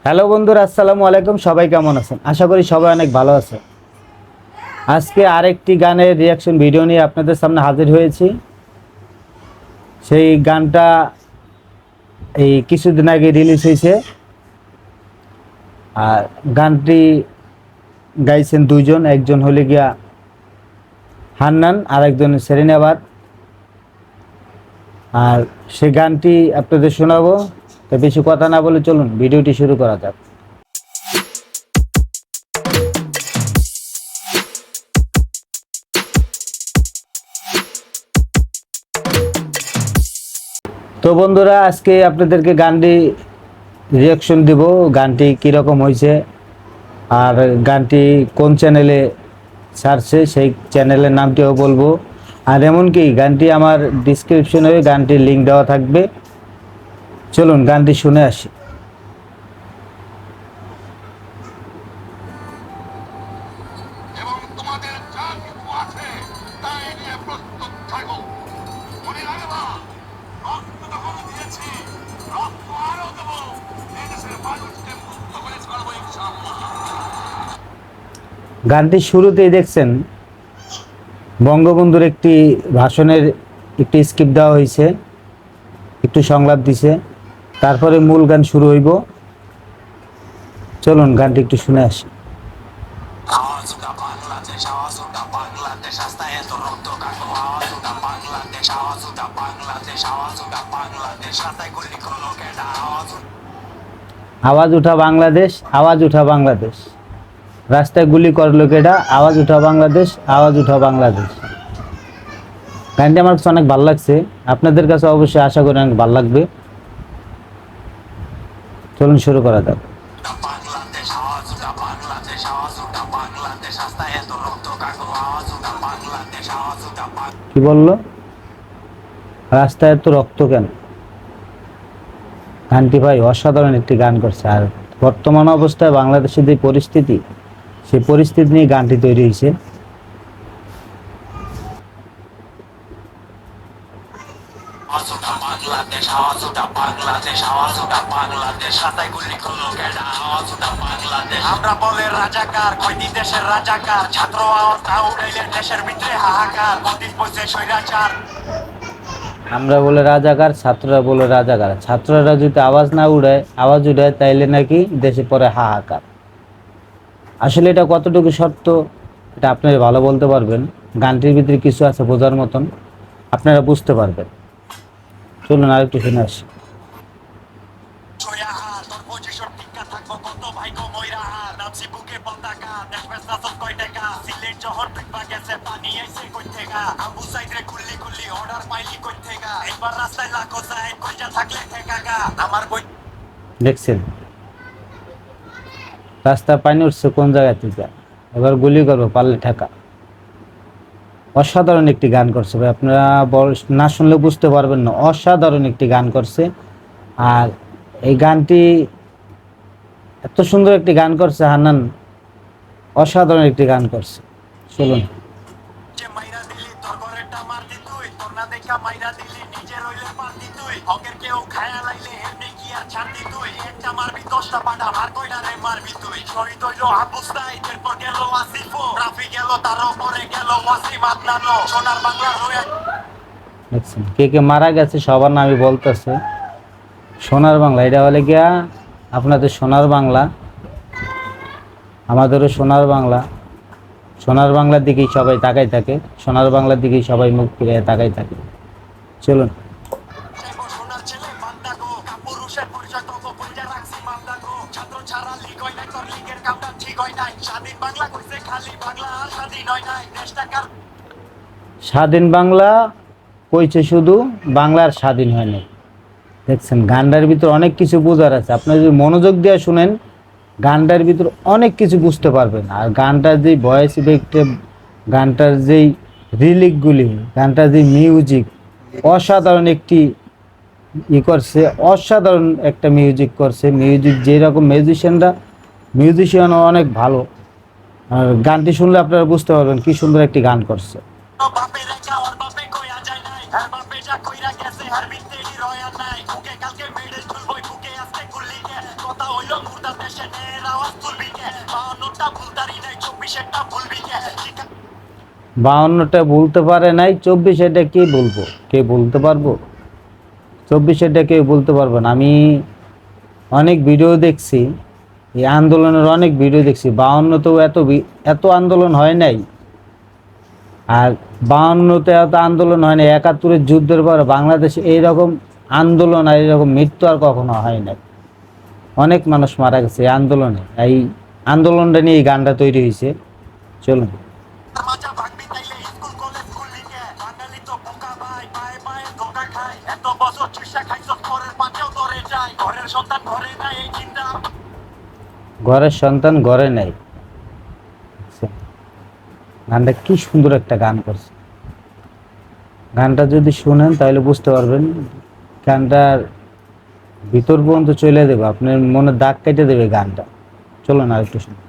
Hello বন্ধুরা, আসসালামু আলাইকুম। সবাই কেমন আছেন? আশা করি সবাই অনেক ভালো আছে। আজকে আরেকটি গানের রিয়াকশন ভিডিও নিয়ে আপনাদের সামনে হাজির হয়েছি। সেই গানটা এই কিছুদিন আগে রিলিজ হয়েছে। আর গানটি গাইছেন দুইজন, একজন হলে গিয়া হান্নান আর একজন সেরিন আবাদ। আর সেই গানটি আপনাদের শোনাবো। তো বেশি কথা না বলে চলুন ভিডিওটি শুরু করা যাক। তো বন্ধুরা, আজকে আপনাদেরকে গানটি রিয়াকশন দিব। গানটি কীরকম হয়েছে আর গানটি কোন চ্যানেলে ছাড়ছে সেই চ্যানেলের নামটিও বলবো। আর এমনকি গানটি আমার ডিসক্রিপশনে গানটির লিঙ্ক দেওয়া থাকবে। চলুন গানটি শুনে আসি। গানটির শুরুতেই দেখছেন বঙ্গবন্ধুর একটি ভাষণের একটি স্ক্রিপ্ট দেওয়া হয়েছে, একটু সংলাপ দিছে, তারপরে মূল গান শুরু হইব। চলুন গানটি একটু শুনে আসি। আওয়াজ উঠা বাংলাদেশ, আওয়াজ উঠা বাংলাদেশ, রাস্তায় গুলি করলো কেডা, আওয়াজ উঠা বাংলাদেশ, আওয়াজ উঠা বাংলাদেশ। গানটি আমার কাছে অনেক ভালো লাগছে, আপনাদের কাছে অবশ্যই আশা করি অনেক ভালো লাগবে। চলুন শুরু করা যাক। কি বললো? রাস্তায় এত রক্ত কেন? গানটি ভাই অসাধারণ একটি গান করছে। আর বর্তমান অবস্থায় বাংলাদেশের যে পরিস্থিতি, সেই পরিস্থিতি নিয়ে গানটি তৈরি হয়েছে। আমরা বলে রাজাকার, কয়টি দেশের রাজাকার, ছাত্র আওয়াজ না উঠাইলে দেশের ভিতরে হাহাকার, গতি বসে স্বৈরাচার। আমরা বলে রাজাকার, ছাত্ররা বলে রাজাকার, ছাত্ররা যদি আওয়াজ উঠায় তাইলে নাকি দেশে পড়ে হাহাকার। আসলে এটা কতটুকু সত্য এটা আপনারা ভালো বলতে পারবেন। গানটির ভিতরে কিছু আছে বোঝার মতন, আপনারা বুঝতে পারবেন। চলুন আর একটু শুনে আসি। দেখছেন রাস্তা পানি উঠছে কোন জায়গা থেকে, এবার গুলি করবো পারলে ঠেকা। অসাধারণ একটি গান করছে ভাই, আপনারা না শুনলে বুঝতে পারবেন না। অসাধারণ একটি গান করছে। আর এই গানটি এত সুন্দর একটি গান করছে হান্নান, অসাধারণ একটি গান করছে। চলুন। দেখছেন কে কে মারা গেছে সবার নামই বলতেছে। সোনার বাংলা, এটা হলে গিয়া আপনাদের সোনার বাংলা, আমাদেরও সোনার বাংলা। সোনার বাংলার দিকেই সবাই তাকাই থাকে, সোনার বাংলার দিকেই সবাই মুখ ফিরে তাকাই থাকে। চলুন। স্বাধীন বাংলা কইছে শুধু, বাংলার স্বাধীন হয় নাই। দেখছেন গানটার ভিতর অনেক কিছু বোঝার আছে, আপনি যদি মনোযোগ দিয়ে শুনেন গানটার ভিতর অনেক কিছু বুঝতে পারবেন। আর গানটার যে ভয়েস ইফেক্টে, গানটার যেই রিলিকগুলি, গানটার যে মিউজিক, অসাধারণ একটি করছে, অসাধারণ একটা মিউজিক করছে। মিউজিক যেরকম মিউজিশিয়ানও অনেক ভালো। আর গানটি শুনলে আপনারা বুঝতে পারবেন কি সুন্দর একটি গান করছে। বাউন্নটা বলতে পারে নাই, 24 এটা কে বলবো? কে বলতে পারবো? 24 এটা কেউ বলতে পারবো না। আমি অনেক ভিডিও দেখছি, এই আন্দোলনের অনেক ভিডিও দেখছি। 52তেও এত আন্দোলন হয় নাই, আর 52তে এত আন্দোলন হয় নাই। 71-এর যুদ্ধের পর বাংলাদেশে এইরকম আন্দোলন আর এইরকম মৃত্যু আর কখনো হয় নাই। অনেক মানুষ মারা গেছে এই আন্দোলনে। এই আন্দোলনটা নিয়ে এই গানটা তৈরি হয়েছে। চলুন। ঘরের সন্তান ঘরে নাই। গানটা কি সুন্দর একটা গান করছে। গানটা যদি শুনেন তাহলে বুঝতে পারবেন। গানটার ভিতর পর্যন্ত চলে দেবে, আপনার মনে দাগ কেটে দেবে গানটা। চলুন আর একটু শুনুন।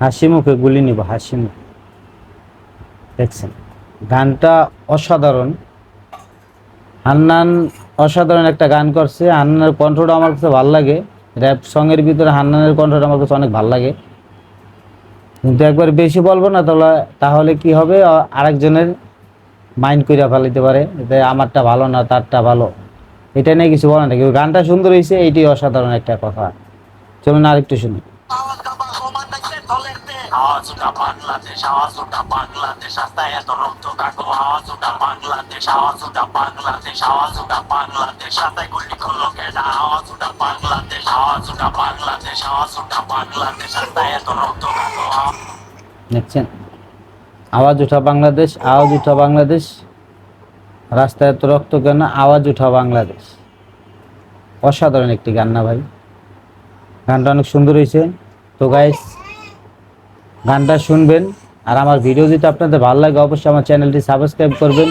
হাসি মুখে গুলি নিব, হাসি মুখে। দেখছেন গানটা অসাধারণ। হান্নান অসাধারণ একটা গান করছে। হান্নানের কণ্ঠটা আমার কাছে ভালো লাগে। র্যাপ সঙের ভিতরে হান্নানের কণ্ঠটা আমার কাছে অনেক ভালো লাগে। কিন্তু একবার বেশি বলবো না, তাহলে কি হবে, আরেকজনের মাইন্ড কইরা ফেলাইতে পারে যে আমারটা ভালো না তারটা ভালো। এটা নিয়ে কিছু বলে না, কিন্তু গানটা সুন্দর হয়েছে, এইটাই অসাধারণ একটা কথা। চলুন আর একটু শুনি। দেখছেন, আওয়াজ উঠা বাংলাদেশ, আওয়াজ উঠা বাংলাদেশ, রাস্তায় এত রক্ত কেন, আওয়াজ উঠা বাংলাদেশ। অসাধারণ একটি গান না ভাই? গানটা অনেক সুন্দর হয়েছে। তো গাইস, গানটা শুনবেন। আর আমার ভিডিও যদি আপনাদের ভালো লাগে অবশ্যই আমার চ্যানেলটি সাবস্ক্রাইব করবেন।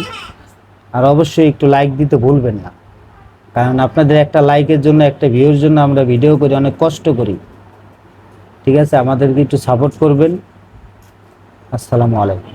আর অবশ্যই একটু লাইক দিতে ভুলবেন না, কারণ আপনাদের একটা লাইকের জন্য, একটা ভিউর জন্য আমরা ভিডিও করি, অনেক কষ্ট করি। ঠিক আছে, আমাদেরকে একটু সাপোর্ট করবেন। আসসালামু আলাইকুম।